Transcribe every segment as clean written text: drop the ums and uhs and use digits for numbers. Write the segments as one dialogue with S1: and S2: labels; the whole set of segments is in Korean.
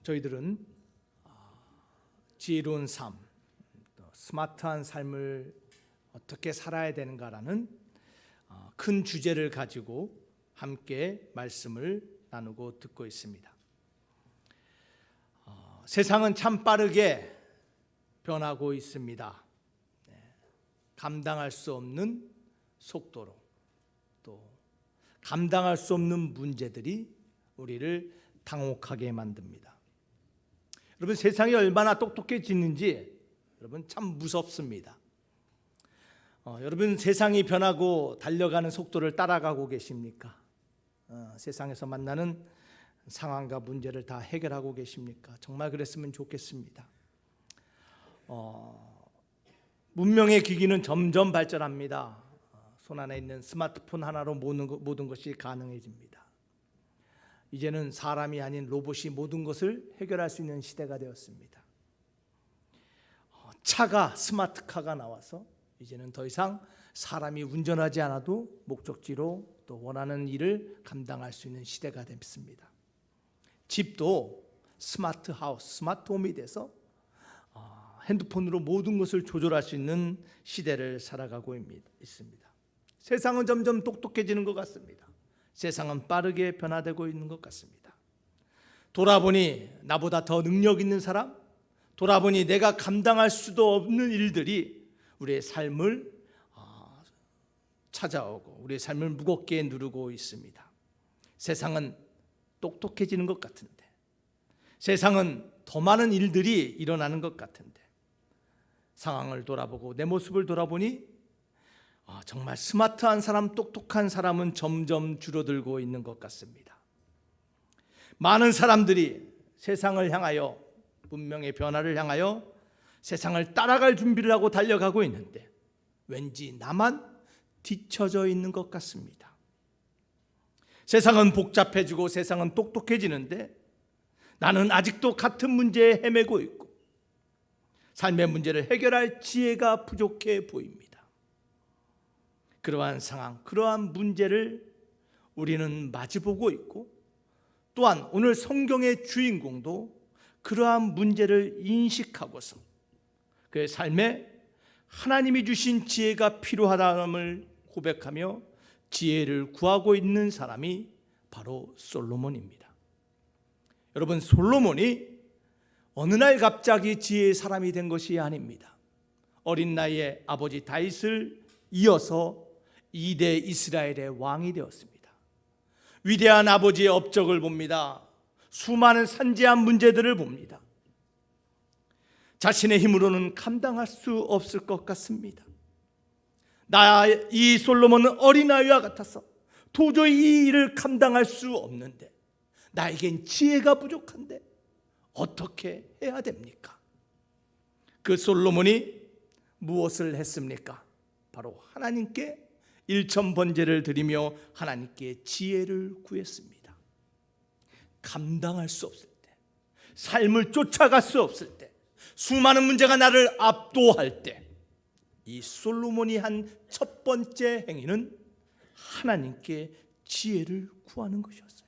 S1: 저희들은 지혜로운 삶, 스마트한 삶을 어떻게 살아야 되는가라는 큰 주제를 가지고 함께 말씀을 나누고 듣고 있습니다. 세상은 참 빠르게 변하고 있습니다. 감당할 수 없는 속도로, 또 감당할 수 없는 문제들이 우리를 당혹하게 만듭니다. 여러분, 세상이 얼마나 똑똑해지는지 여러분 참 무섭습니다. 여러분, 세상이 변하고 달려가는 속도를 따라가고 계십니까? 세상에서 만나는 상황과 문제를 다 해결하고 계십니까? 정말 그랬으면 좋겠습니다. 문명의 기기는 점점 발전합니다. 손 안에 있는 스마트폰 하나로 모든 것이 가능해집니다. 이제는 사람이 아닌 로봇이 모든 것을 해결할 수 있는 시대가 되었습니다. 차가, 스마트카가 나와서 이제는 더 이상 사람이 운전하지 않아도 목적지로 또 원하는 일을 감당할 수 있는 시대가 됐습니다. 집도 스마트 하우스, 스마트 홈이 돼서 핸드폰으로 모든 것을 조절할 수 있는 시대를 살아가고 있습니다. 세상은 점점 똑똑해지는 것 같습니다. 세상은 빠르게 변화되고 있는 것 같습니다. 돌아보니 나보다 더 능력 있는 사람, 돌아보니 내가 감당할 수도 없는 일들이 우리의 삶을 찾아오고 우리의 삶을 무겁게 누르고 있습니다. 세상은 똑똑해지는 것 같은데, 세상은 더 많은 일들이 일어나는 것 같은데, 상황을 돌아보고 내 모습을 돌아보니 정말 스마트한 사람, 똑똑한 사람은 점점 줄어들고 있는 것 같습니다. 많은 사람들이 세상을 향하여, 문명의 변화를 향하여 세상을 따라갈 준비를 하고 달려가고 있는데 왠지 나만 뒤처져 있는 것 같습니다. 세상은 복잡해지고 세상은 똑똑해지는데 나는 아직도 같은 문제에 헤매고 있고 삶의 문제를 해결할 지혜가 부족해 보입니다. 그러한 상황, 그러한 문제를 우리는 마주보고 있고, 또한 오늘 성경의 주인공도 그러한 문제를 인식하고서 그의 삶에 하나님이 주신 지혜가 필요하다는 고백하며 지혜를 구하고 있는 사람이 바로 솔로몬입니다. 여러분, 솔로몬이 어느 날 갑자기 지혜의 사람이 된 것이 아닙니다. 어린 나이에 아버지 다윗을 이어서 2대 이스라엘의 왕이 되었습니다. 위대한 아버지의 업적을 봅니다. 수많은 산재한 문제들을 봅니다. 자신의 힘으로는 감당할 수 없을 것 같습니다. 이 솔로몬은 어린아이와 같아서 도저히 이 일을 감당할 수 없는데, 나에겐 지혜가 부족한데 어떻게 해야 됩니까? 그 솔로몬이 무엇을 했습니까? 바로 하나님께 일천번제를 드리며 하나님께 지혜를 구했습니다. 감당할 수 없을 때, 삶을 쫓아갈 수 없을 때, 수많은 문제가 나를 압도할 때, 이 솔로몬이 한 첫 번째 행위는 하나님께 지혜를 구하는 것이었어요.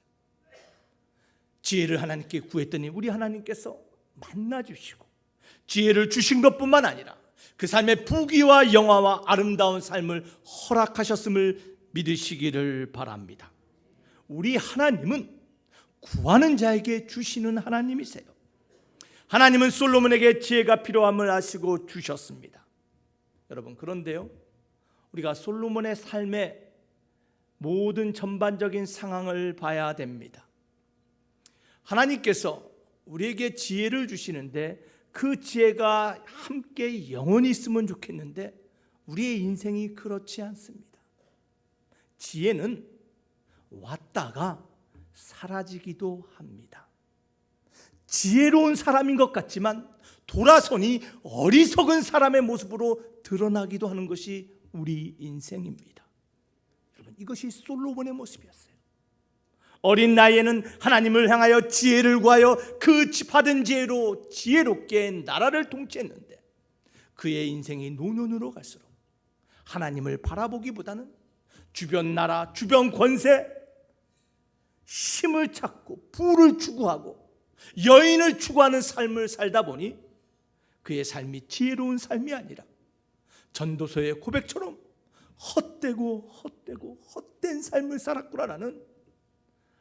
S1: 지혜를 하나님께 구했더니 우리 하나님께서 만나주시고 지혜를 주신 것뿐만 아니라 그 삶의 부귀와 영화와 아름다운 삶을 허락하셨음을 믿으시기를 바랍니다. 우리 하나님은 구하는 자에게 주시는 하나님이세요. 하나님은 솔로몬에게 지혜가 필요함을 아시고 주셨습니다. 여러분, 그런데요, 우리가 솔로몬의 삶의 모든 전반적인 상황을 봐야 됩니다. 하나님께서 우리에게 지혜를 주시는데 그 지혜가 함께 영원히 있으면 좋겠는데 우리의 인생이 그렇지 않습니다. 지혜는 왔다가 사라지기도 합니다. 지혜로운 사람인 것 같지만 돌아서니 어리석은 사람의 모습으로 드러나기도 하는 것이 우리 인생입니다. 여러분, 이것이 솔로몬의 모습이었어요. 어린 나이에는 하나님을 향하여 지혜를 구하여 그 받은 지혜로 지혜롭게 나라를 통치했는데 그의 인생이 노년으로 갈수록 하나님을 바라보기보다는 주변 나라, 주변 권세, 힘을 찾고 부를 추구하고 여인을 추구하는 삶을 살다 보니 그의 삶이 지혜로운 삶이 아니라 전도서의 고백처럼 헛된 삶을 살았구나라는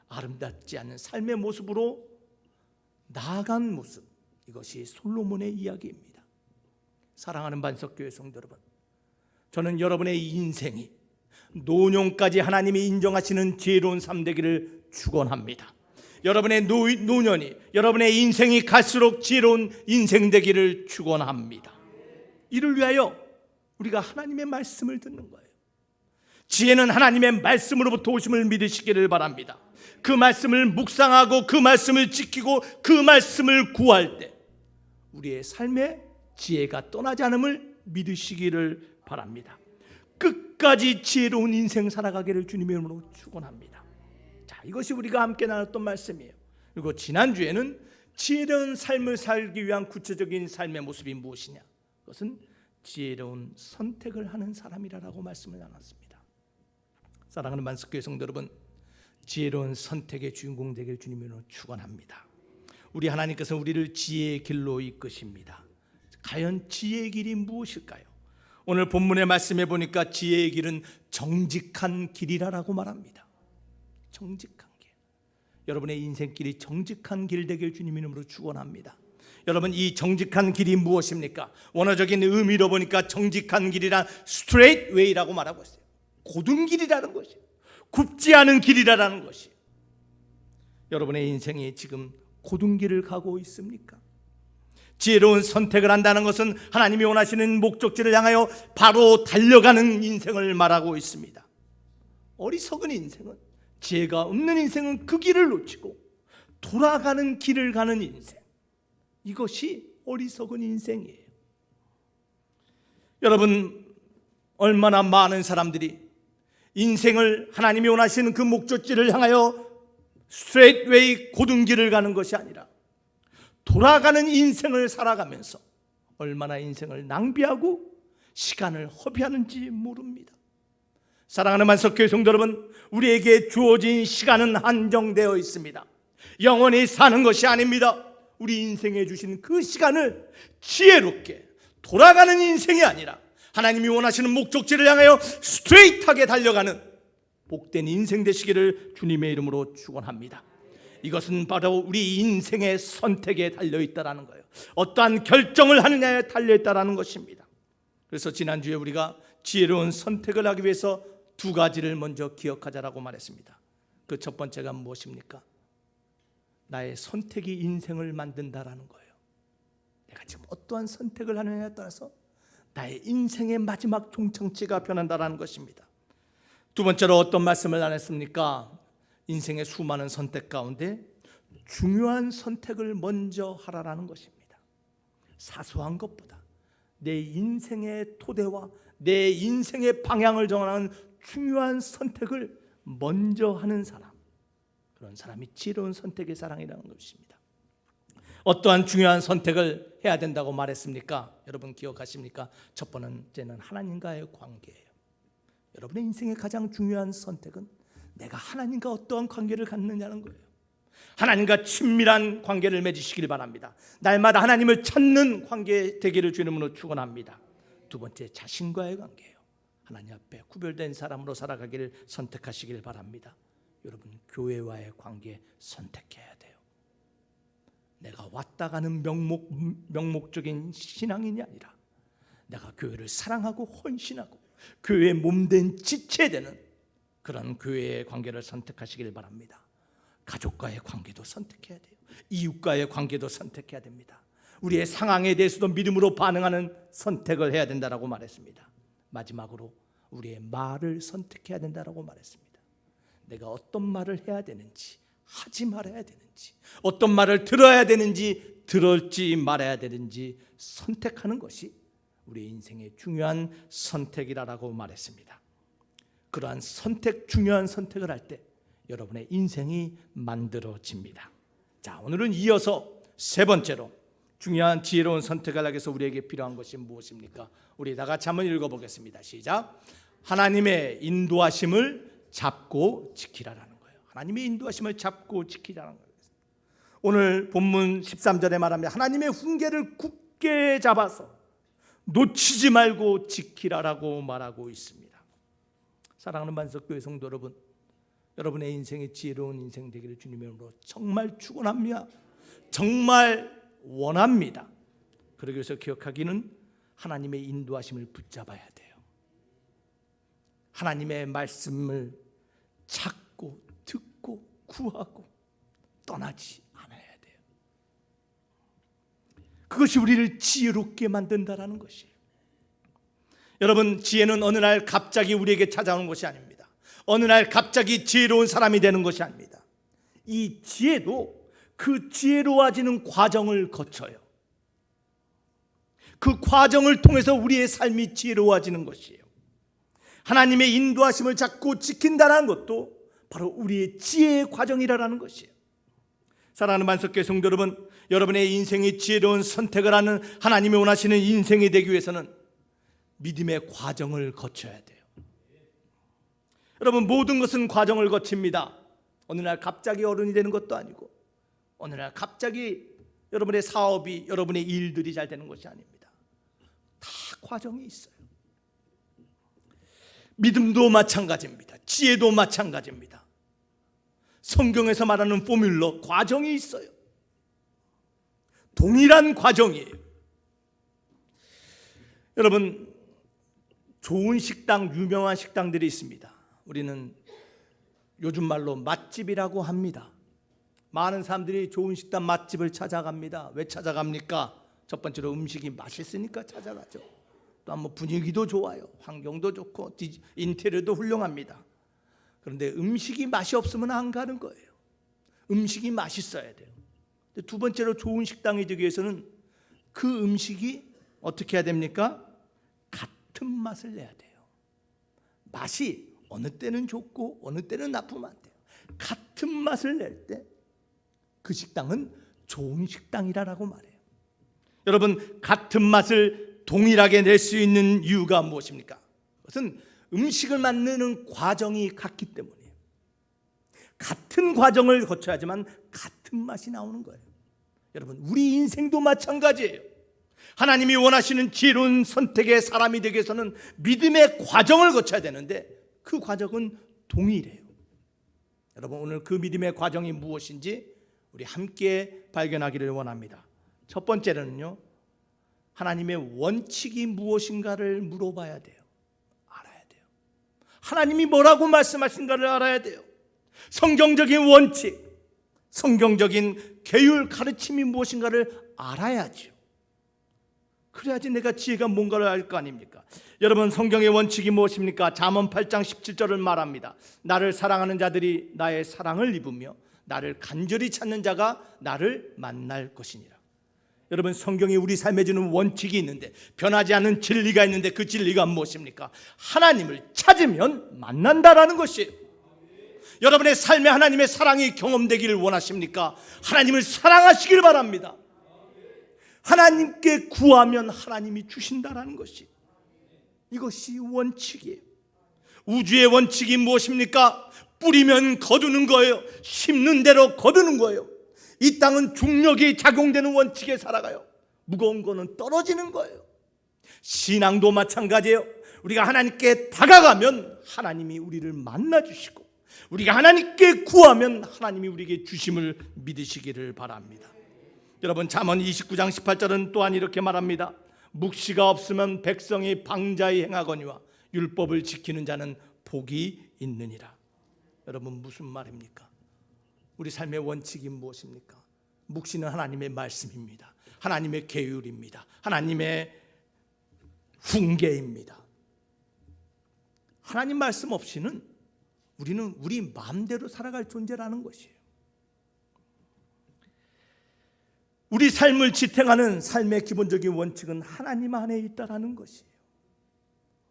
S1: 아름답지 않은 삶의 모습으로 나아간 모습, 이것이 솔로몬의 이야기입니다. 사랑하는 반석교회 성도 여러분, 저는 여러분의 인생이 노년까지 하나님이 인정하시는 지혜로운 삶 되기를 축원합니다. 여러분의 노년이, 여러분의 인생이 갈수록 지혜로운 인생 되기를 축원합니다. 이를 위하여 우리가 하나님의 말씀을 듣는 거예요. 지혜는 하나님의 말씀으로부터 오심을 믿으시기를 바랍니다. 그 말씀을 묵상하고 그 말씀을 지키고 그 말씀을 구할 때 우리의 삶에 지혜가 떠나지 않음을 믿으시기를 바랍니다. 끝까지 지혜로운 인생 살아가기를 주님의 이름으로 축원합니다. 자, 이것이 우리가 함께 나눴던 말씀이에요. 그리고 지난주에는 지혜로운 삶을 살기 위한 구체적인 삶의 모습이 무엇이냐, 그것은 지혜로운 선택을 하는 사람이라고 말씀을 나눴습니다. 사랑하는 만석교회 성도 여러분, 지혜로운 선택의 주인공 되길 주님으로 축원합니다. 우리 하나님께서 우리를 지혜의 길로 이끄십니다. 과연 지혜의 길이 무엇일까요? 오늘 본문의 말씀에 보니까 지혜의 길은 정직한 길이라고 말합니다. 정직한 길. 여러분의 인생길이 정직한 길 되길 주님 이름으로 축원합니다. 여러분, 이 정직한 길이 무엇입니까? 원어적인 의미로 보니까 정직한 길이란 straight way라고 말하고 있어요. 고든 길이라는 것이, 굽지 않은 길이라는 것이. 여러분의 인생이 지금 고든 길을 가고 있습니까? 지혜로운 선택을 한다는 것은 하나님이 원하시는 목적지를 향하여 바로 달려가는 인생을 말하고 있습니다. 어리석은 인생은, 지혜가 없는 인생은 그 길을 놓치고 돌아가는 길을 가는 인생, 이것이 어리석은 인생이에요. 여러분, 얼마나 많은 사람들이 인생을 하나님이 원하시는 그 목적지를 향하여 스트레이트 웨이, 고든 길을 가는 것이 아니라 돌아가는 인생을 살아가면서 얼마나 인생을 낭비하고 시간을 허비하는지 모릅니다. 사랑하는 만석교회 성도 여러분, 우리에게 주어진 시간은 한정되어 있습니다. 영원히 사는 것이 아닙니다. 우리 인생에 주신 그 시간을 지혜롭게 돌아가는 인생이 아니라 하나님이 원하시는 목적지를 향하여 스트레이트하게 달려가는 복된 인생 되시기를 주님의 이름으로 축원합니다. 이것은 바로 우리 인생의 선택에 달려있다는 거예요. 어떠한 결정을 하느냐에 달려있다는 것입니다. 그래서 지난주에 우리가 지혜로운 선택을 하기 위해서 두 가지를 먼저 기억하자라고 말했습니다. 그 첫 번째가 무엇입니까? 나의 선택이 인생을 만든다라는 거예요. 내가 지금 어떠한 선택을 하느냐에 따라서 나의 인생의 마지막 종착지가 변한다라는 것입니다. 두 번째로 어떤 말씀을 안 했습니까? 인생의 수많은 선택 가운데 중요한 선택을 먼저 하라라는 것입니다. 사소한 것보다 내 인생의 토대와 내 인생의 방향을 정하는 중요한 선택을 먼저 하는 사람, 그런 사람이 지혜로운 선택의 사랑이라는 것입니다. 어떠한 중요한 선택을 해야 된다고 말했습니까? 여러분 기억하십니까? 첫 번째는 하나님과의 관계예요. 여러분의 인생의 가장 중요한 선택은 내가 하나님과 어떠한 관계를 갖느냐는 거예요. 하나님과 친밀한 관계를 맺으시길 바랍니다. 날마다 하나님을 찾는 관계 되기를 주님으로 축원합니다. 두 번째, 자신과의 관계예요. 하나님 앞에 구별된 사람으로 살아가기를 선택하시길 바랍니다. 여러분, 교회와의 관계 선택해야 돼요. 내가 왔다 가는 명목적인 신앙인이 아니라 내가 교회를 사랑하고 헌신하고 교회의 몸된 지체되는 그런 교회의 관계를 선택하시길 바랍니다. 가족과의 관계도 선택해야 돼요. 이웃과의 관계도 선택해야 됩니다. 우리의 상황에 대해서도 믿음으로 반응하는 선택을 해야 된다라고 말했습니다. 마지막으로 우리의 말을 선택해야 된다라고 말했습니다. 내가 어떤 말을 해야 되는지, 하지 말아야 되는지, 어떤 말을 들어야 되는지, 들을지 말아야 되는지 선택하는 것이 우리 인생의 중요한 선택이라고 말했습니다. 그러한 선택, 중요한 선택을 할 때 여러분의 인생이 만들어집니다. 자, 오늘은 이어서 세 번째로 중요한 지혜로운 선택을 하기 위해서 우리에게 필요한 것이 무엇입니까? 우리 다 같이 한번 읽어보겠습니다. 시작. 하나님의 인도하심을 잡고 지키라라는 거예요. 하나님의 인도하심을 잡고 지키라는 거예요. 오늘 본문 13절에 말합니다. 하나님의 훈계를 굳게 잡아서 놓치지 말고 지키라라고 말하고 있습니다. 사랑하는 만석교회 성도 여러분, 여러분의 인생이 지혜로운 인생 되기를 주님의 이름으로 정말 축원합니다. 정말 원합니다. 그러기 위해서 기억하기는 하나님의 인도하심을 붙잡아야 돼요. 하나님의 말씀을 찾고 듣고 구하고 떠나지 않아야 돼요. 그것이 우리를 지혜롭게 만든다라는 것이에요. 여러분, 지혜는 어느 날 갑자기 우리에게 찾아오는 것이 아닙니다. 어느 날 갑자기 지혜로운 사람이 되는 것이 아닙니다. 이 지혜도 그 지혜로워지는 과정을 거쳐요. 그 과정을 통해서 우리의 삶이 지혜로워지는 것이에요. 하나님의 인도하심을 잡고 지킨다는 것도 바로 우리의 지혜의 과정이라는 것이에요. 사랑하는 만석교회 성도 여러분, 여러분의 인생이 지혜로운 선택을 하는 하나님이 원하시는 인생이 되기 위해서는 믿음의 과정을 거쳐야 돼요. 여러분, 모든 것은 과정을 거칩니다. 어느 날 갑자기 어른이 되는 것도 아니고, 어느 날 갑자기 여러분의 사업이, 여러분의 일들이 잘 되는 것이 아닙니다. 다 과정이 있어요. 믿음도 마찬가지입니다. 지혜도 마찬가지입니다. 성경에서 말하는 포뮬러, 과정이 있어요. 동일한 과정이에요. 여러분, 좋은 식당, 유명한 식당들이 있습니다. 우리는 요즘 말로 맛집이라고 합니다. 많은 사람들이 좋은 식당 맛집을 찾아갑니다. 왜 찾아갑니까? 첫 번째로 음식이 맛있으니까 찾아가죠. 또 뭐 분위기도 좋아요. 환경도 좋고 인테리어도 훌륭합니다. 그런데 음식이 맛이 없으면 안 가는 거예요. 음식이 맛있어야 돼요. 두 번째로 좋은 식당이 되기 위해서는 그 음식이 어떻게 해야 됩니까? 같은 맛을 내야 돼요. 맛이 어느 때는 좋고 어느 때는 나쁘면 안 돼요. 같은 맛을 낼 때 그 식당은 좋은 식당이라고 말해요. 여러분, 같은 맛을 동일하게 낼 수 있는 이유가 무엇입니까? 그것은 음식을 만드는 과정이 같기 때문이에요. 같은 과정을 거쳐야지만 같은 맛이 나오는 거예요. 여러분, 우리 인생도 마찬가지예요. 하나님이 원하시는 지혜로운 선택의 사람이 되기 위해서는 믿음의 과정을 거쳐야 되는데 그 과정은 동일해요. 여러분, 오늘 그 믿음의 과정이 무엇인지 우리 함께 발견하기를 원합니다. 첫 번째는요, 하나님의 원칙이 무엇인가를 물어봐야 돼요. 알아야 돼요. 하나님이 뭐라고 말씀하신가를 알아야 돼요. 성경적인 원칙, 성경적인 계율 가르침이 무엇인가를 알아야죠. 그래야지 내가 지혜가 뭔가를 알 거 아닙니까? 여러분, 성경의 원칙이 무엇입니까? 잠언 8장 17절을 말합니다. 나를 사랑하는 자들이 나의 사랑을 입으며 나를 간절히 찾는 자가 나를 만날 것이니라. 여러분, 성경이 우리 삶에 주는 원칙이 있는데, 변하지 않는 진리가 있는데, 그 진리가 무엇입니까? 하나님을 찾으면 만난다라는 것이에요. 여러분의 삶에 하나님의 사랑이 경험되기를 원하십니까? 하나님을 사랑하시길 바랍니다. 하나님께 구하면 하나님이 주신다라는 것이, 이것이 원칙이에요. 우주의 원칙이 무엇입니까? 뿌리면 거두는 거예요. 심는 대로 거두는 거예요. 이 땅은 중력이 작용되는 원칙에 살아가요. 무거운 거는 떨어지는 거예요. 신앙도 마찬가지예요. 우리가 하나님께 다가가면 하나님이 우리를 만나주시고, 우리가 하나님께 구하면 하나님이 우리에게 주심을 믿으시기를 바랍니다. 여러분, 잠언 29장 18절은 또한 이렇게 말합니다. 묵시가 없으면 백성이 방자히 행하거니와 율법을 지키는 자는 복이 있느니라. 여러분, 무슨 말입니까? 우리 삶의 원칙이 무엇입니까? 묵시는 하나님의 말씀입니다. 하나님의 계율입니다. 하나님의 훈계입니다. 하나님 말씀 없이는 우리는 우리 마음대로 살아갈 존재라는 것이에요. 우리 삶을 지탱하는 삶의 기본적인 원칙은 하나님 안에 있다라는 것이에요.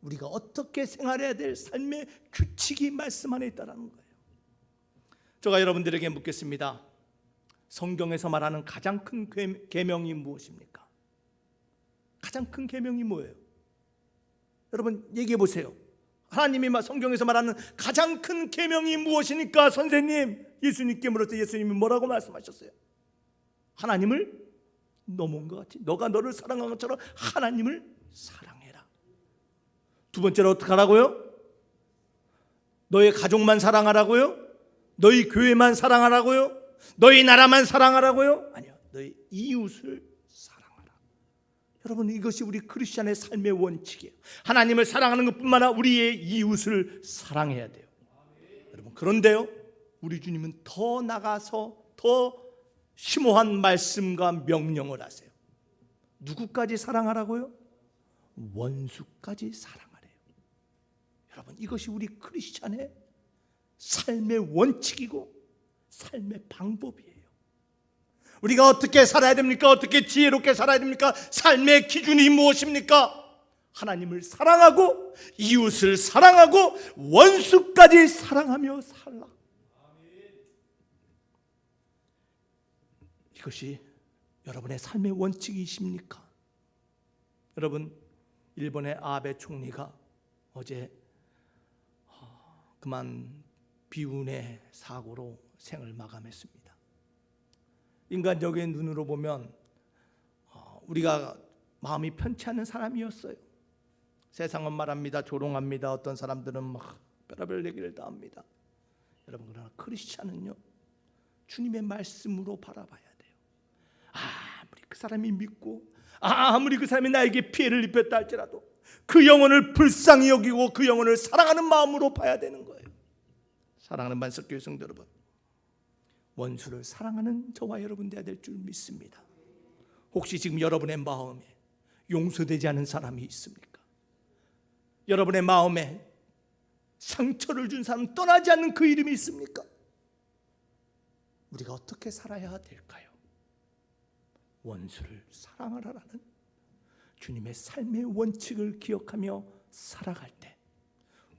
S1: 우리가 어떻게 생활해야 될 삶의 규칙이 말씀 안에 있다라는 거예요. 제가 여러분들에게 묻겠습니다. 성경에서 말하는 가장 큰 계명이 무엇입니까? 가장 큰 계명이 뭐예요? 여러분, 얘기해 보세요. 하나님이 성경에서 말하는 가장 큰 계명이 무엇이니까? 선생님, 예수님께 물었을 때 예수님이 뭐라고 말씀하셨어요? 하나님을 넘은 것 같지. 너가 너를 사랑한 것처럼 하나님을 사랑해라. 두 번째로 어떻게 하라고요? 너의 가족만 사랑하라고요? 너희 교회만 사랑하라고요? 너희 나라만 사랑하라고요? 아니요. 너희 이웃을 사랑하라. 여러분, 이것이 우리 크리스천의 삶의 원칙이에요. 하나님을 사랑하는 것뿐만 아니라 우리의 이웃을 사랑해야 돼요. 여러분, 그런데요, 우리 주님은 더 나가서 더 심오한 말씀과 명령을 하세요. 누구까지 사랑하라고요? 원수까지 사랑하래요. 여러분, 이것이 우리 크리스천의 삶의 원칙이고 삶의 방법이에요. 우리가 어떻게 살아야 됩니까? 어떻게 지혜롭게 살아야 됩니까? 삶의 기준이 무엇입니까? 하나님을 사랑하고 이웃을 사랑하고 원수까지 사랑하며 살라. 이것이 여러분의 삶의 원칙이십니까? 여러분, 일본의 아베 총리가 어제 그만 비운의 사고로 생을 마감했습니다. 인간적인 눈으로 보면 우리가 마음이 편치 않은 사람이었어요. 세상은 말합니다. 조롱합니다. 어떤 사람들은 막 별의별 얘기를 다 합니다. 여러분, 그러나 크리스찬은요, 주님의 말씀으로 바라봐야 돼요. 아무리 그 사람이 믿고 아무리 그 사람이 나에게 피해를 입혔다 할지라도 그 영혼을 불쌍히 여기고 그 영혼을 사랑하는 마음으로 봐야 되는 거예요. 사랑하는 만석교회 성도 여러분, 원수를 사랑하는 저와 여러분 되어야 될 줄 믿습니다. 혹시 지금 여러분의 마음에 용서되지 않은 사람이 있습니까? 여러분의 마음에 상처를 준 사람, 떠나지 않는 그 이름이 있습니까? 우리가 어떻게 살아야 될까요? 원수를 사랑하라라는 주님의 삶의 원칙을 기억하며 살아갈 때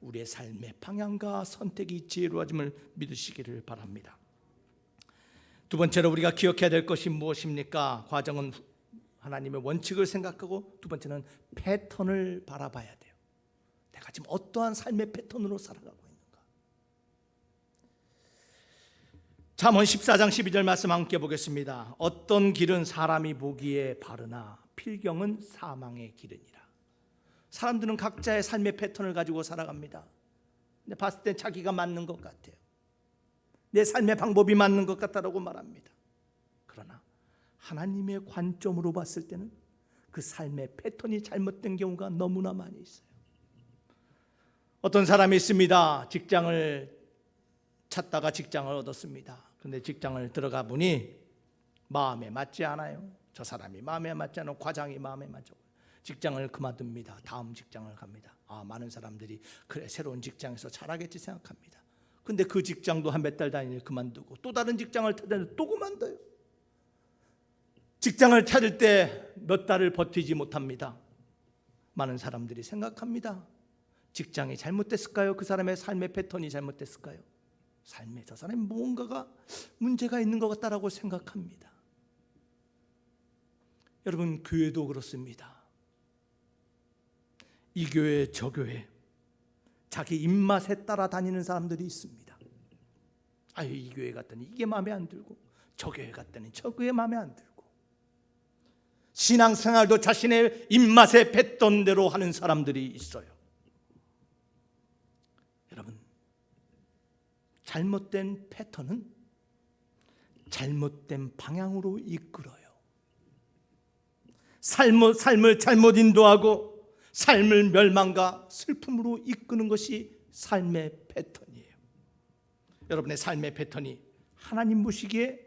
S1: 우리의 삶의 방향과 선택이 지혜로워짐을 믿으시기를 바랍니다. 두 번째로 우리가 기억해야 될 것이 무엇입니까? 과정은 하나님의 원칙을 생각하고, 두 번째는 패턴을 바라봐야 돼요. 내가 지금 어떠한 삶의 패턴으로 살아가고 있는가? 잠언 14장 12절 말씀 함께 보겠습니다. 어떤 길은 사람이 보기에 바르나 필경은 사망의 길이니라. 사람들은 각자의 삶의 패턴을 가지고 살아갑니다. 근데 봤을 때 자기가 맞는 것 같아요. 내 삶의 방법이 맞는 것 같다라고 말합니다. 그러나 하나님의 관점으로 봤을 때는 그 삶의 패턴이 잘못된 경우가 너무나 많이 있어요. 어떤 사람이 있습니다. 직장을 찾다가 직장을 얻었습니다. 그런데 직장을 들어가 보니 마음에 맞지 않아요. 저 사람이 마음에 맞지 않아요. 과장이 마음에 맞죠. 직장을 그만둡니다. 다음 직장을 갑니다. 많은 사람들이 그래, 새로운 직장에서 잘하겠지 생각합니다. 근데 그 직장도 한 몇 달 다니니 그만두고 또 다른 직장을 찾았는데 또 그만둬요. 직장을 찾을 때 몇 달을 버티지 못합니다. 많은 사람들이 생각합니다. 직장이 잘못됐을까요? 그 사람의 삶의 패턴이 잘못됐을까요? 삶에 저 사람이 무언가가 문제가 있는 것 같다라고 생각합니다. 여러분, 교회도 그렇습니다. 이 교회 저 교회 자기 입맛에 따라 다니는 사람들이 있습니다. 이 교회 갔더니 이게 마음에 안 들고, 저 교회 갔더니 저 교회 마음에 안 들고, 신앙생활도 자신의 입맛에 뱉던 대로 하는 사람들이 있어요. 여러분, 잘못된 패턴은 잘못된 방향으로 이끌어요. 삶을 잘못 인도하고 삶을 멸망과 슬픔으로 이끄는 것이 삶의 패턴이에요. 여러분의 삶의 패턴이 하나님 보시기에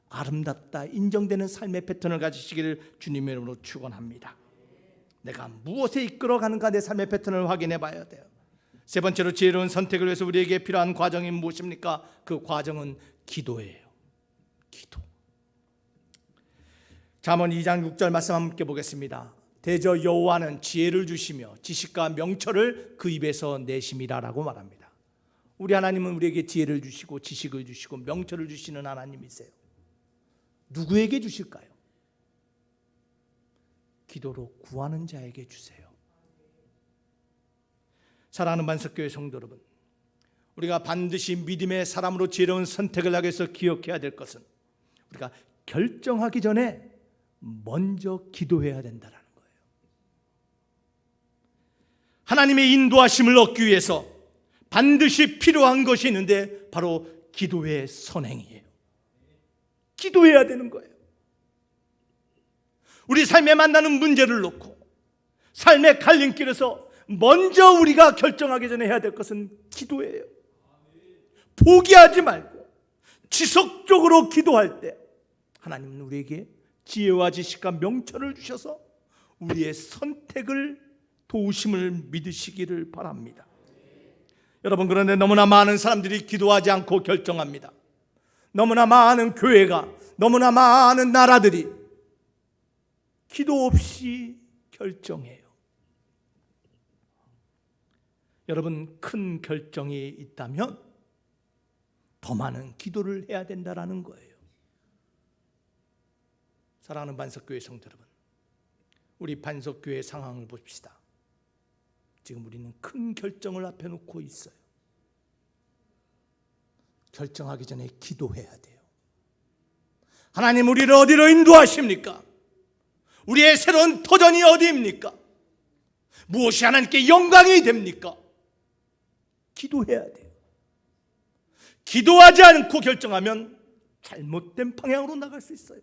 S1: 아름답다 인정되는 삶의 패턴을 가지시기를 주님의 이름으로 축원합니다. 내가 무엇에 이끌어가는가, 내 삶의 패턴을 확인해 봐야 돼요. 세 번째로 지혜로운 선택을 위해서 우리에게 필요한 과정이 무엇입니까? 그 과정은 기도예요. 기도. 잠언 2장 6절 말씀 함께 보겠습니다. 대저 여호와는 지혜를 주시며 지식과 명철을 그 입에서 내심이라라고 말합니다. 우리 하나님은 우리에게 지혜를 주시고 지식을 주시고 명철을 주시는 하나님이세요. 누구에게 주실까요? 기도로 구하는 자에게 주세요. 사랑하는 만석교회 성도 여러분, 우리가 반드시 믿음의 사람으로 지혜로운 선택을 하기 위해서 기억해야 될 것은 우리가 결정하기 전에 먼저 기도해야 된다는 거예요. 하나님의 인도하심을 얻기 위해서 반드시 필요한 것이 있는데 바로 기도의 선행이에요. 기도해야 되는 거예요. 우리 삶에 만나는 문제를 놓고 삶의 갈림길에서 먼저 우리가 결정하기 전에 해야 될 것은 기도예요. 포기하지 말고 지속적으로 기도할 때 하나님은 우리에게 지혜와 지식과 명철을 주셔서 우리의 선택을 도우심을 믿으시기를 바랍니다. 여러분, 그런데 너무나 많은 사람들이 기도하지 않고 결정합니다. 너무나 많은 교회가, 너무나 많은 나라들이 기도 없이 결정해요. 여러분, 큰 결정이 있다면 더 많은 기도를 해야 된다는 거예요. 사랑하는 반석교회 성도 여러분, 우리 반석교회 상황을 봅시다. 지금 우리는 큰 결정을 앞에 놓고 있어요. 결정하기 전에 기도해야 돼요. 하나님, 우리를 어디로 인도하십니까? 우리의 새로운 터전이 어디입니까? 무엇이 하나님께 영광이 됩니까? 기도해야 돼요. 기도하지 않고 결정하면 잘못된 방향으로 나갈 수 있어요.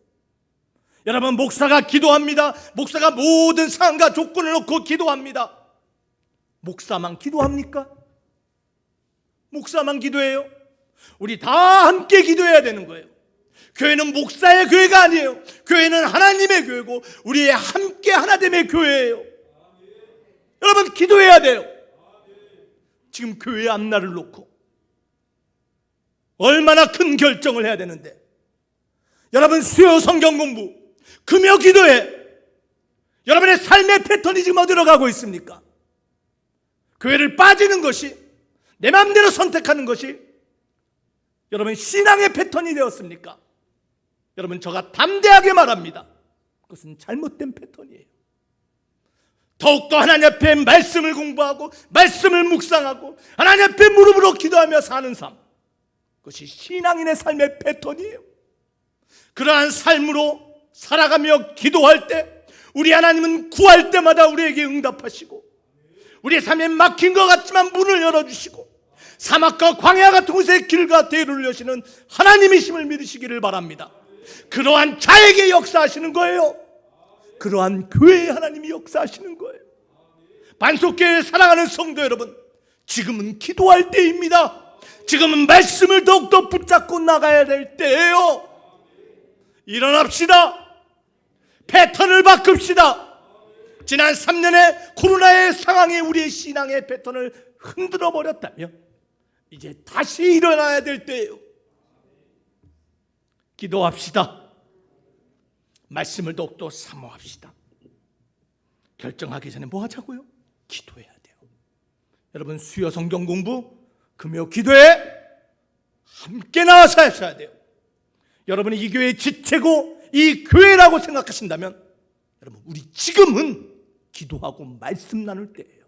S1: 여러분, 목사가 기도합니다. 목사가 모든 상황과 조건을 놓고 기도합니다. 목사만 기도합니까? 목사만 기도해요? 우리 다 함께 기도해야 되는 거예요. 교회는 목사의 교회가 아니에요. 교회는 하나님의 교회고 우리의 함께 하나됨의 교회예요. 여러분, 기도해야 돼요. 지금 교회 앞날을 놓고 얼마나 큰 결정을 해야 되는데, 여러분, 수요 성경 공부, 금요 기도회, 여러분의 삶의 패턴이 지금 어디로 가고 있습니까? 교회를 빠지는 것이, 내 마음대로 선택하는 것이 여러분 신앙의 패턴이 되었습니까? 여러분, 저가 담대하게 말합니다. 그것은 잘못된 패턴이에요. 더욱더 하나님 앞에 말씀을 공부하고 말씀을 묵상하고 하나님 앞에 무릎으로 기도하며 사는 삶, 그것이 신앙인의 삶의 패턴이에요. 그러한 삶으로 살아가며 기도할 때 우리 하나님은 구할 때마다 우리에게 응답하시고 우리의 삶에 막힌 것 같지만 문을 열어주시고 사막과 광야 같은 곳에 길과 대로를 여시는 하나님이심을 믿으시기를 바랍니다. 그러한 자에게 역사하시는 거예요. 그러한 교회에 하나님이 역사하시는 거예요. 반석교회 사랑하는 성도 여러분, 지금은 기도할 때입니다. 지금은 말씀을 더욱더 붙잡고 나가야 될 때예요. 일어납시다. 패턴을 바꿉시다. 지난 3년의 코로나의 상황이 우리의 신앙의 패턴을 흔들어 버렸다며 이제 다시 일어나야 될 때예요. 기도합시다. 말씀을 더욱더 사모합시다. 결정하기 전에 뭐 하자고요? 기도해야 돼요. 여러분, 수요 성경 공부, 금요 기도에 함께 나와서 하셔야 돼요. 여러분이 이 교회의 지체고 이 교회라고 생각하신다면 여러분, 우리 지금은 기도하고 말씀 나눌 때예요.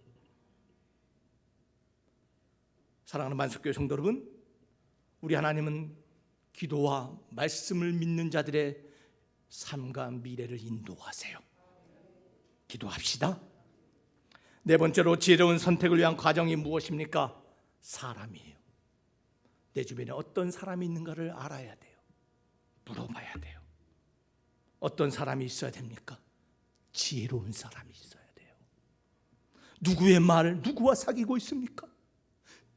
S1: 사랑하는 만석교회 성도 여러분, 우리 하나님은 기도와 말씀을 믿는 자들의 삶과 미래를 인도하세요. 기도합시다. 네 번째로, 지혜로운 선택을 위한 과정이 무엇입니까? 사람이에요. 내 주변에 어떤 사람이 있는가를 알아야 돼요. 물어봐야 돼요. 어떤 사람이 있어야 됩니까? 지혜로운 사람이 있어야 돼요. 누구의 말을 누구와 사귀고 있습니까?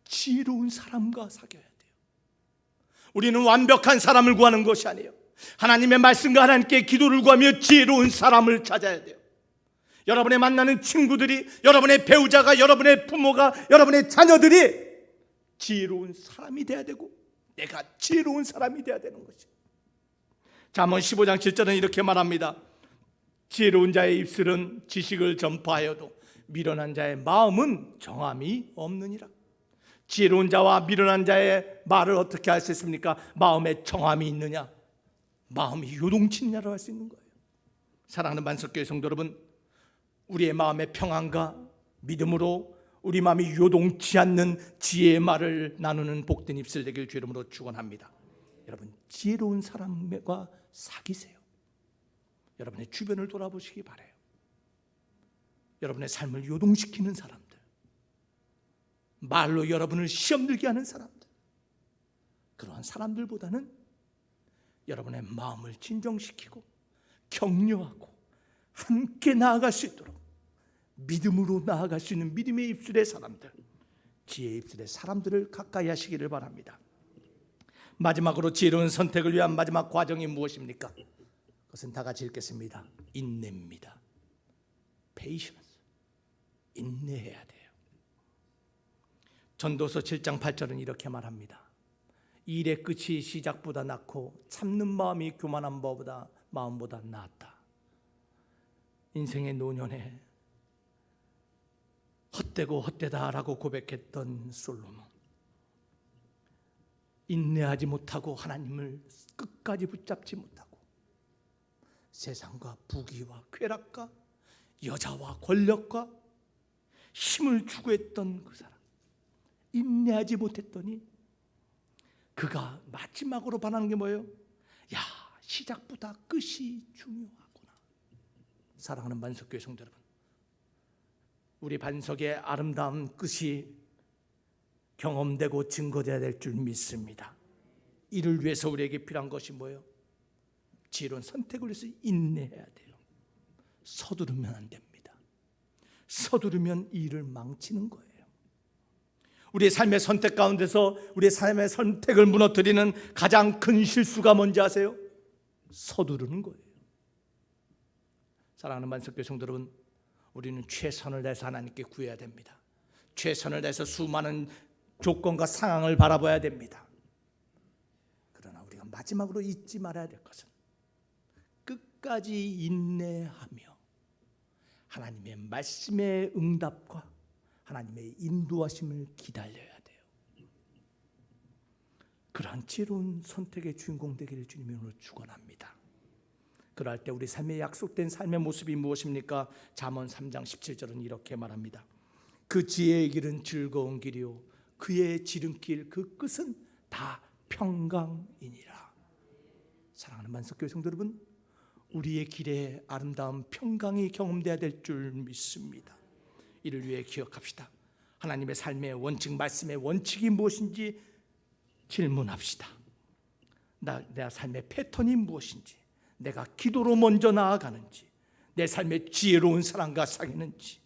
S1: 지혜로운 사람과 사귀어야 돼요. 우리는 완벽한 사람을 구하는 것이 아니에요. 하나님의 말씀과 하나님께 기도를 구하며 지혜로운 사람을 찾아야 돼요. 여러분의 만나는 친구들이, 여러분의 배우자가, 여러분의 부모가, 여러분의 자녀들이 지혜로운 사람이 돼야 되고 내가 지혜로운 사람이 돼야 되는 것이에요. 잠언 15장 7절은 이렇게 말합니다. 지혜로운 자의 입술은 지식을 전파하여도 미련한 자의 마음은 정함이 없느니라. 지혜로운 자와 미련한 자의 말을 어떻게 할 수 있습니까? 마음에 정함이 있느냐, 마음이 요동치느냐로 할 수 있는 거예요. 사랑하는 만석교회 성도 여러분, 우리의 마음의 평안과 믿음으로 우리 마음이 요동치 않는 지혜의 말을 나누는 복된 입술 되길 주 이름으로 축원합니다. 여러분 지혜로운 사람과 사귀세요. 여러분의 주변을 돌아보시기 바라요. 여러분의 삶을 요동시키는 사람들, 말로 여러분을 시험 들게 하는 사람들, 그러한 사람들보다는 여러분의 마음을 진정시키고 격려하고 함께 나아갈 수 있도록 믿음으로 나아갈 수 있는 믿음의 입술의 사람들, 지혜의 입술의 사람들을 가까이 하시기를 바랍니다. 마지막으로 지혜로운 선택을 위한 마지막 과정이 무엇입니까? 그것은 다 같이 읽겠습니다. 인내입니다. patience. 인내해야 돼요. 전도서 7장 8절은 이렇게 말합니다. 일의 끝이 시작보다 낫고 참는 마음이 교만한 마음보다 낫다. 인생의 노년에 헛되고 헛되다라고 고백했던 솔로몬, 인내하지 못하고 하나님을 끝까지 붙잡지 못하고 세상과 부귀와 쾌락과 여자와 권력과 힘을 추구했던 그 사람, 인내하지 못했더니 그가 마지막으로 반하는 게 뭐예요? 야, 시작보다 끝이 중요하구나. 사랑하는 반석교회 성도 여러분, 우리 반석의 아름다운 끝이 경험되고 증거되어야 될 줄 믿습니다. 이를 위해서 우리에게 필요한 것이 뭐예요? 지혜로운 선택을 위해서 인내해야 돼요. 서두르면 안 됩니다. 서두르면 일을 망치는 거예요. 우리의 삶의 선택 가운데서 우리의 삶의 선택을 무너뜨리는 가장 큰 실수가 뭔지 아세요? 서두르는 거예요. 사랑하는 반석교회 성도 여러분, 우리는 최선을 다해서 하나님께 구해야 됩니다. 최선을 다해서 수많은 조건과 상황을 바라봐야 됩니다. 그러나 우리가 마지막으로 잊지 말아야 될 것은 끝까지 인내하며 하나님의 말씀의 응답과 하나님의 인도하심을 기다려야 돼요. 그러한 지혜로운 선택의 주인공 되기를 주님으로 축원합니다. 그럴 때 우리 삶에 약속된 삶의 모습이 무엇입니까? 잠언 3장 17절은 이렇게 말합니다. 그 지혜의 길은 즐거운 길이요 그의 지름길 그 끝은 다 평강이니라. 사랑하는 만석교회 성도 여러분, 우리의 길에 아름다운 평강이 경험돼야 될 줄 믿습니다. 이를 위해 기억합시다. 하나님의 삶의 원칙, 말씀의 원칙이 무엇인지 질문합시다. 내 삶의 패턴이 무엇인지, 내가 기도로 먼저 나아가는지, 내 삶의 지혜로운 사람과 사귀는지,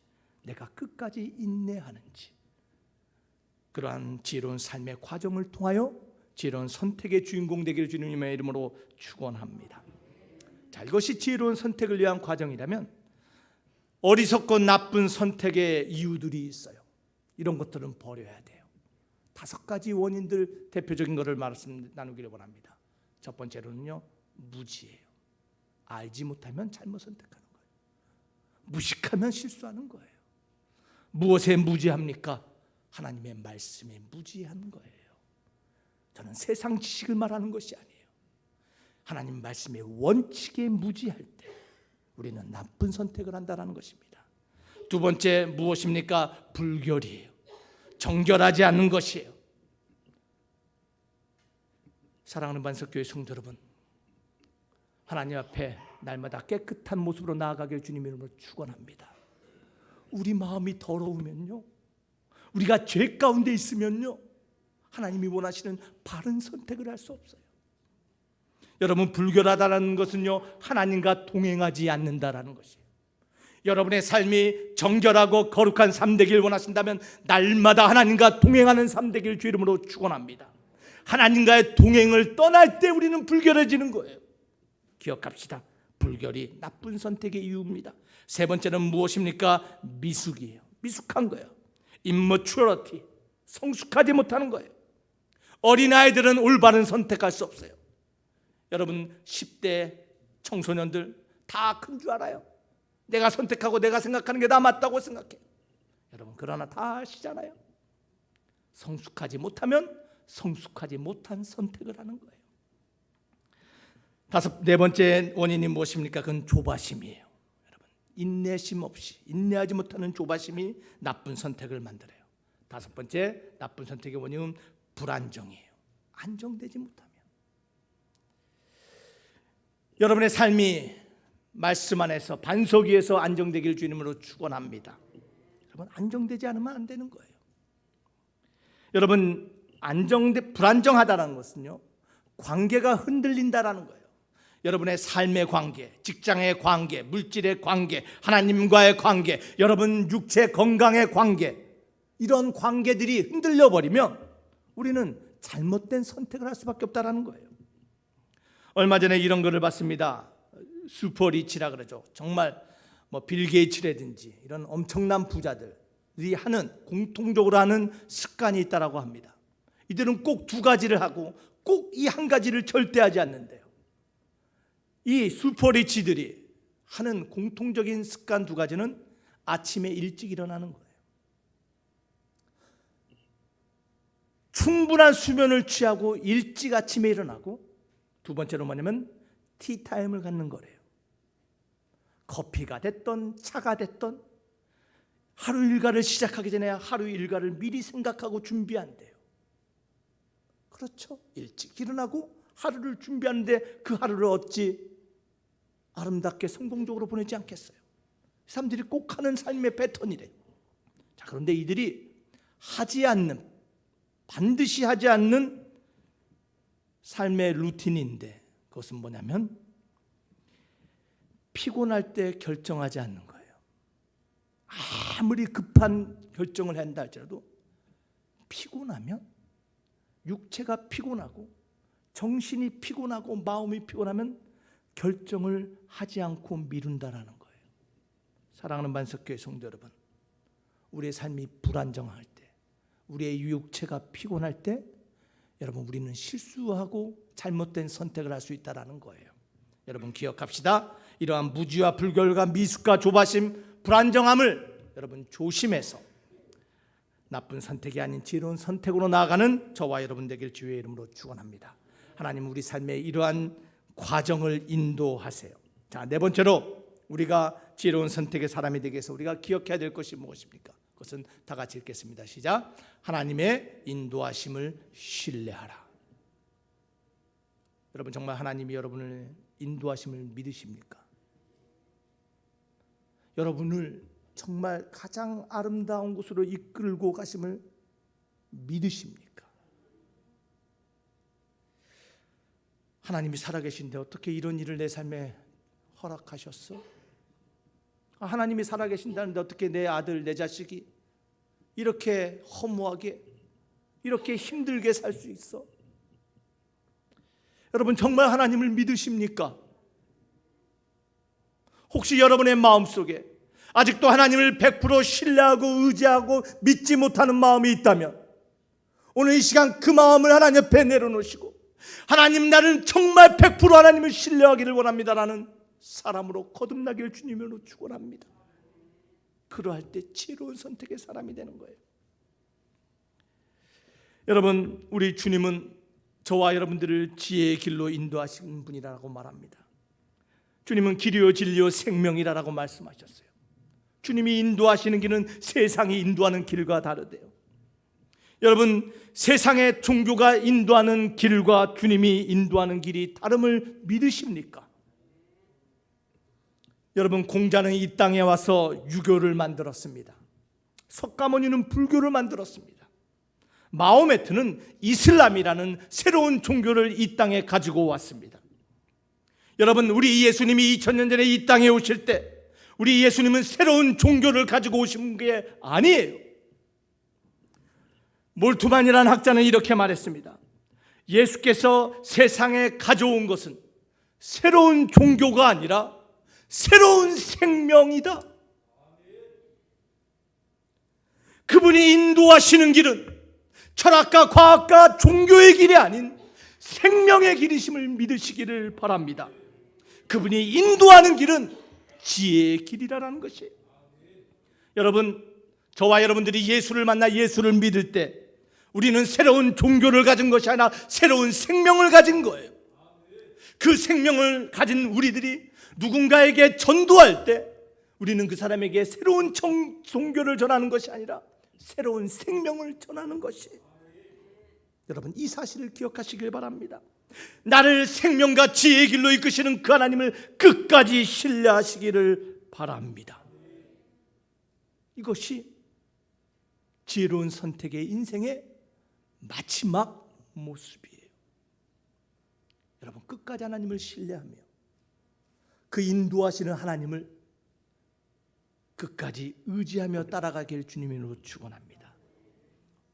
S1: 내가 끝까지 인내하는지, 그러한 지혜로운 삶의 과정을 통하여 지혜로운 선택의 주인공 되기를 주님의 이름으로 축원합니다. 자, 이것이 지혜로운 선택을 위한 과정이라면 어리석고 나쁜 선택의 이유들이 있어요. 이런 것들은 버려야 돼요. 5가지 원인들, 대표적인 것을 말씀 나누기를 원합니다. 첫 번째로는요, 무지예요. 알지 못하면 잘못 선택하는 거예요. 무식하면 실수하는 거예요. 무엇에 무지합니까? 하나님의 말씀에 무지한 거예요. 저는 세상 지식을 말하는 것이 아니에요. 하나님 말씀의 원칙에 무지할 때 우리는 나쁜 선택을 한다는 것입니다. 두 번째 무엇입니까? 불결이에요. 정결하지 않는 것이에요. 사랑하는 반석교회 성도 여러분, 하나님 앞에 날마다 깨끗한 모습으로 나아가길 주님의 이름으로 축원합니다. 우리 마음이 더러우면요, 우리가 죄 가운데 있으면요, 하나님이 원하시는 바른 선택을 할 수 없어요. 여러분, 불결하다는 것은요, 하나님과 동행하지 않는다라는 것이에요. 여러분의 삶이 정결하고 거룩한 삶 되길 원하신다면 날마다 하나님과 동행하는 삶 되길 주 이름으로 축원합니다. 하나님과의 동행을 떠날 때 우리는 불결해지는 거예요. 기억합시다. 불결이 나쁜 선택의 이유입니다. 세 번째는 무엇입니까? 미숙이에요. 미숙한 거예요. immaturity, 성숙하지 못하는 거예요. 어린아이들은 올바른 선택할 수 없어요. 여러분 10대 청소년들 다 큰 줄 알아요. 내가 선택하고 내가 생각하는 게 다 맞다고 생각해요. 여러분, 그러나 다 아시잖아요. 성숙하지 못한 선택을 하는 거예요. 네 번째 원인이 무엇입니까? 그건 조바심이에요. 여러분, 인내심 없이, 인내하지 못하는 조바심이 나쁜 선택을 만들어요. 5번째 나쁜 선택의 원인은 불안정이에요. 안정되지 못하면. 여러분의 삶이 말씀 안에서 반석 위에서 안정되길 주님으로 축원합니다. 여러분, 안정되지 않으면 안 되는 거예요. 여러분, 불안정하다는 것은요, 관계가 흔들린다라는 거예요. 여러분의 삶의 관계, 직장의 관계, 물질의 관계, 하나님과의 관계, 여러분 육체 건강의 관계, 이런 관계들이 흔들려 버리면 우리는 잘못된 선택을 할 수밖에 없다라는 거예요. 얼마 전에 이런 거를 봤습니다. 슈퍼리치라 그러죠. 정말 빌 게이츠라든지 이런 엄청난 부자들이 공통적으로 하는 습관이 있다라고 합니다. 이들은 꼭 두 가지를 하고 꼭 이 한 가지를 절대 하지 않는데요. 이 슈퍼리치들이 하는 공통적인 습관 두 가지는 아침에 일찍 일어나는 거예요. 충분한 수면을 취하고 일찍 아침에 일어나고, 두 번째로 뭐냐면 티타임을 갖는 거래요. 커피가 됐던 차가 됐던 하루 일과를 시작하기 전에 하루 일과를 미리 생각하고 준비한대요. 그렇죠? 일찍 일어나고 하루를 준비하는데 그 하루를 어찌 아름답게 성공적으로 보내지 않겠어요? 사람들이 꼭 하는 삶의 패턴이래요. 자, 그런데 이들이 반드시 하지 않는 삶의 루틴인데, 그것은 뭐냐면 피곤할 때 결정하지 않는 거예요. 아무리 급한 결정을 한다 할지라도 피곤하면, 육체가 피곤하고 정신이 피곤하고 마음이 피곤하면 결정을 하지 않고 미룬다라는 거예요. 사랑하는 반석교회 성도 여러분, 우리의 삶이 불안정할 때, 우리의 육체가 피곤할 때, 여러분, 우리는 실수하고 잘못된 선택을 할 수 있다라는 거예요. 여러분, 기억합시다. 이러한 무지와 불결과 미숙과 조바심, 불안정함을 여러분 조심해서 나쁜 선택이 아닌 지혜로운 선택으로 나아가는 저와 여러분 되길 주의 이름으로 축원합니다. 하나님, 우리 삶의 이러한 과정을 인도하세요. 자, 네 번째로 우리가 지혜로운 선택의 사람이 되기 위해서 우리가 기억해야 될 것이 무엇입니까? 그것은 다 같이 읽겠습니다. 시작. 하나님의 인도하심을 신뢰하라. 여러분, 정말 하나님이 여러분을 인도하심을 믿으십니까? 여러분을 정말 가장 아름다운 곳으로 이끌고 가심을 믿으십니까? 하나님이 살아계신데 어떻게 이런 일을 내 삶에 허락하셨어? 하나님이 살아계신다는데 어떻게 내 아들, 내 자식이 이렇게 허무하게, 이렇게 힘들게 살 수 있어? 여러분, 정말 하나님을 믿으십니까? 혹시 여러분의 마음속에 아직도 하나님을 100% 신뢰하고 의지하고 믿지 못하는 마음이 있다면 오늘 이 시간 그 마음을 하나님 옆에 내려놓으시고, 하나님, 나를 정말 100% 하나님을 신뢰하기를 원합니다라는 사람으로 거듭나기를 주님으로 축원합니다. 그러할 때 지혜로운 선택의 사람이 되는 거예요. 여러분, 우리 주님은 저와 여러분들을 지혜의 길로 인도하시는 분이라고 말합니다. 주님은 길이요 진리요 생명이라고 말씀하셨어요. 주님이 인도하시는 길은 세상이 인도하는 길과 다르대요. 여러분, 세상의 종교가 인도하는 길과 주님이 인도하는 길이 다름을 믿으십니까? 여러분, 공자는 이 땅에 와서 유교를 만들었습니다. 석가모니는 불교를 만들었습니다. 마호메트는 이슬람이라는 새로운 종교를 이 땅에 가지고 왔습니다. 여러분, 우리 예수님이 2000년 전에 이 땅에 오실 때 우리 예수님은 새로운 종교를 가지고 오신 게 아니에요. 몰투만이라는 학자는 이렇게 말했습니다. 예수께서 세상에 가져온 것은 새로운 종교가 아니라 새로운 생명이다. 그분이 인도하시는 길은 철학과 과학과 종교의 길이 아닌 생명의 길이심을 믿으시기를 바랍니다. 그분이 인도하는 길은 지혜의 길이라는 것이에요. 여러분, 저와 여러분들이 예수를 만나 예수를 믿을 때 우리는 새로운 종교를 가진 것이 아니라 새로운 생명을 가진 거예요. 그 생명을 가진 우리들이 누군가에게 전도할 때 우리는 그 사람에게 새로운 종교를 전하는 것이 아니라 새로운 생명을 전하는 것이에요. 여러분, 이 사실을 기억하시길 바랍니다. 나를 생명과 지혜의 길로 이끄시는 그 하나님을 끝까지 신뢰하시기를 바랍니다. 이것이 지혜로운 선택의 인생의 마지막 모습이에요. 여러분, 끝까지 하나님을 신뢰하며 그 인도하시는 하나님을 끝까지 의지하며 따라가길 주님으로 축원합니다.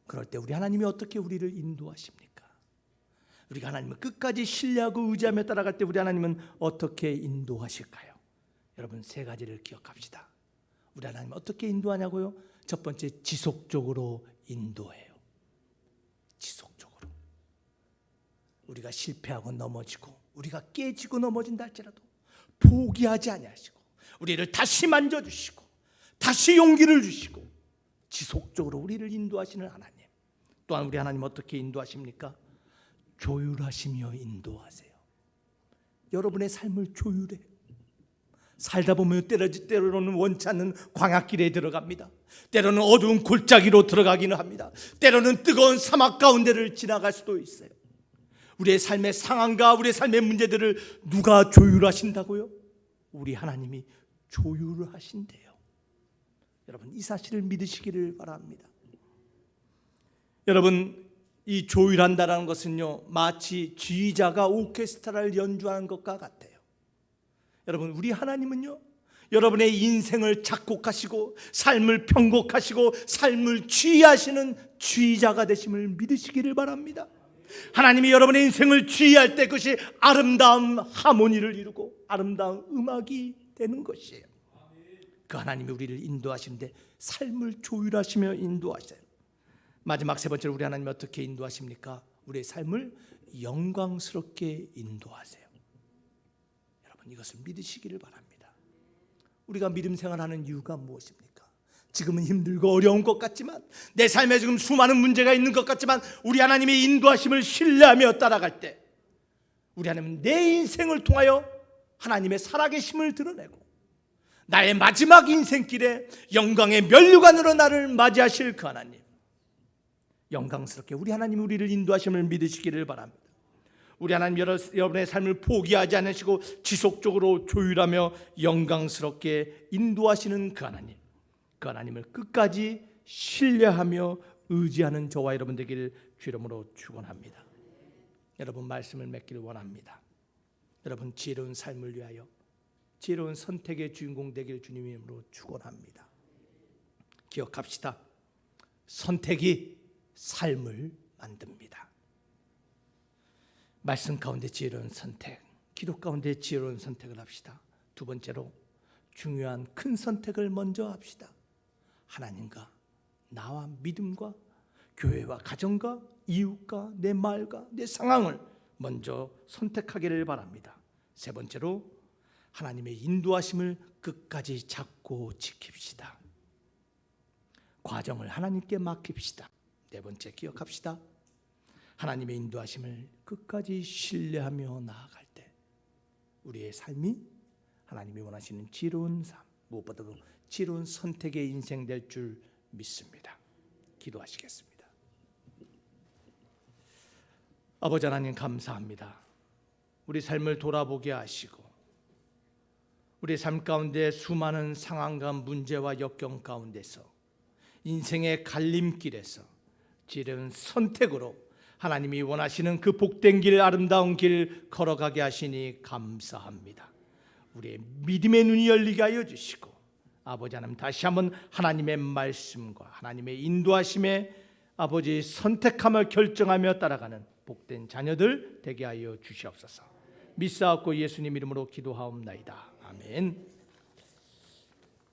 S1: 그럴 때 우리 하나님이 어떻게 우리를 인도하십니까? 우리가 하나님을 끝까지 신뢰하고 의지하며 따라갈 때 우리 하나님은 어떻게 인도하실까요? 여러분, 세 가지를 기억합시다. 우리 하나님은 어떻게 인도하냐고요? 첫 번째, 지속적으로 인도해요. 지속적으로. 우리가 실패하고 넘어지고 우리가 깨지고 넘어진다 할지라도 포기하지 아니하시고 우리를 다시 만져주시고 다시 용기를 주시고 지속적으로 우리를 인도하시는 하나님. 또한 우리 하나님 어떻게 인도하십니까? 조율하시며 인도하세요. 여러분의 삶을 조율해요. 살다 보면 때로는 원치 않는 광야길에 들어갑니다. 때로는 어두운 골짜기로 들어가기는 합니다. 때로는 뜨거운 사막 가운데를 지나갈 수도 있어요. 우리의 삶의 상황과 우리의 삶의 문제들을 누가 조율하신다고요? 우리 하나님이 조율을 하신대요. 여러분, 이 사실을 믿으시기를 바랍니다. 여러분, 이 조율한다라는 것은요, 마치 지휘자가 오케스트라를 연주하는 것과 같아요. 여러분, 우리 하나님은요, 여러분의 인생을 작곡하시고 삶을 편곡하시고 삶을 지휘하시는 지휘자가 되심을 믿으시기를 바랍니다. 하나님이 여러분의 인생을 지휘할 때 그것이 아름다운 하모니를 이루고 아름다운 음악이 되는 것이에요. 그 하나님이 우리를 인도하시는데 삶을 조율하시며 인도하셔요. 마지막 세 번째로 우리 하나님이 어떻게 인도하십니까? 우리의 삶을 영광스럽게 인도하세요. 여러분, 이것을 믿으시기를 바랍니다. 우리가 믿음 생활하는 이유가 무엇입니까? 지금은 힘들고 어려운 것 같지만, 내 삶에 지금 수많은 문제가 있는 것 같지만 우리 하나님의 인도하심을 신뢰하며 따라갈 때 우리 하나님은 내 인생을 통하여 하나님의 살아계심을 드러내고 나의 마지막 인생길에 영광의 면류관으로 나를 맞이하실 그 하나님, 영광스럽게 우리 하나님이 우리를 인도하심을 믿으시기를 바랍니다. 우리 하나님 여러분의 삶을 포기하지 않으시고 지속적으로 조율하며 영광스럽게 인도하시는 그 하나님, 그 하나님을 끝까지 신뢰하며 의지하는 저와 여러분 되기를 주 이름으로 축원합니다. 여러분, 말씀을 맺기를 원합니다. 여러분, 지혜로운 삶을 위하여 지혜로운 선택의 주인공 되기를 주님 이름으로 축원합니다. 기억합시다. 선택이 삶을 만듭니다. 말씀 가운데 지혜로운 선택, 기도 가운데 지혜로운 선택을 합시다. 두 번째로 중요한 큰 선택을 먼저 합시다. 하나님과 나와 믿음과 교회와 가정과 이웃과 내 마을과 내 상황을 먼저 선택하기를 바랍니다. 세 번째로 하나님의 인도하심을 끝까지 잡고 지킵시다. 과정을 하나님께 맡깁시다. 네 번째, 기억합시다. 하나님의 인도하심을 끝까지 신뢰하며 나아갈 때 우리의 삶이 하나님이 원하시는 지혜로운 삶, 무엇보다도 지혜로운 선택의 인생 될 줄 믿습니다. 기도하시겠습니다. 아버지 하나님, 감사합니다. 우리 삶을 돌아보게 하시고 우리 삶 가운데 수많은 상황과 문제와 역경 가운데서 인생의 갈림길에서 지혜로운 선택으로 하나님이 원하시는 그 복된 길, 아름다운 길 걸어가게 하시니 감사합니다. 우리의 믿음의 눈이 열리게 하여 주시고 아버지 하나님, 다시 한번 하나님의 말씀과 하나님의 인도하심에 아버지 선택하며 결정하며 따라가는 복된 자녀들 되게 하여 주시옵소서. 믿사옵고 예수님 이름으로 기도하옵나이다. 아멘.